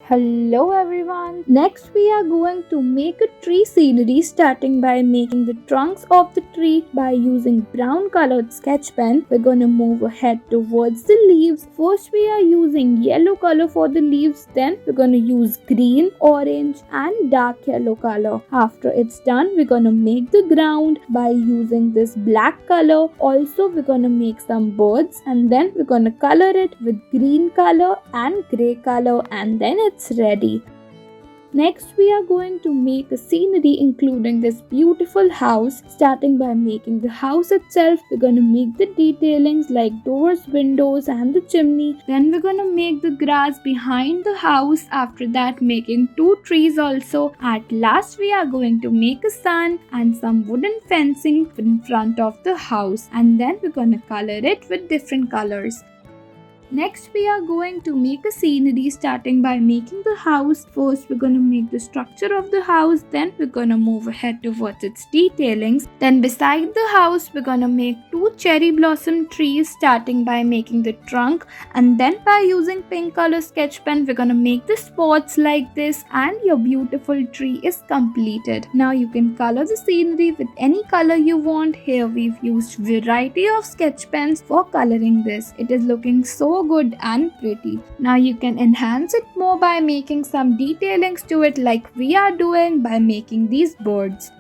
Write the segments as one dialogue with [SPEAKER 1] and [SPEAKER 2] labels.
[SPEAKER 1] Hello everyone. Next we are going to make a tree scenery starting by making the trunks of the tree by using brown colored sketch pen. We're going to move ahead towards the leaves. First we are using yellow color for the leaves, then we're going to use green, orange and dark yellow color. After it's done, we're going to make the ground by using this black color. Also we're going to make some birds and then we're going to color it with green color and gray color, and then it's ready. Next we are going to make a scenery including this beautiful house. Starting by making the house itself, we're going to make the detailings like doors, windows and the chimney. Then we're going to make the grass behind the house. After that, making two trees also. At last we are going to make a sun and some wooden fencing in front of the house, and then we're going to color it with different colors. Next we are going to make a scenery starting by making the house. First we're going to make the structure of the house, then we're going to move ahead towards its detailings. Then beside the house we're going to make two cherry blossom trees starting by making the trunk, and then by using pink color sketch pen we're going to make the spots like this, and your beautiful tree is completed. Now you can color the scenery with any color you want. Here we've used variety of sketch pens for coloring this. It is looking so good and pretty. Now you can enhance it more by making some detailings to it like we are doing by making these birds.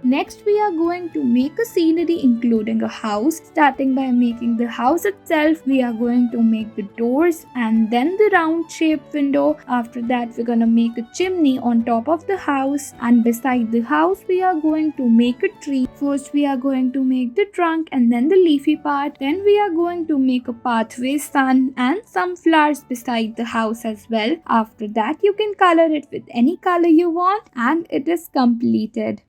[SPEAKER 1] Next we are going to make a scenery including a house. Starting by making the house itself, we are going to make the doors and then the round shaped window. After that we're going to make a chimney on top of the house, and beside the house we are going to make a tree. First we are going to make the trunk and then the leafy part. Then we are going to make a pathway, sun and some flowers beside the house as well. After that you can color it with any color you want and it is completed.